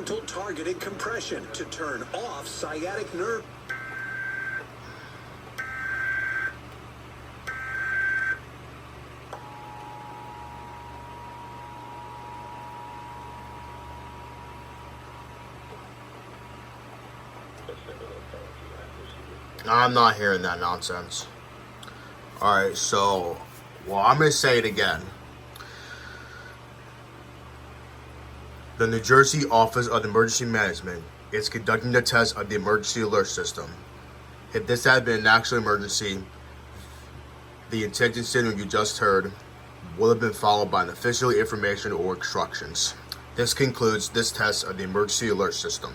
frontal targeted compression to turn off sciatic nerve. I'm not hearing that nonsense. Alright, so, well, I'm going to say it again. The New Jersey Office of Emergency Management is conducting the test of the emergency alert system. If this had been an actual emergency, the intention signal you just heard would have been followed by an official information or instructions. This concludes this test of the emergency alert system.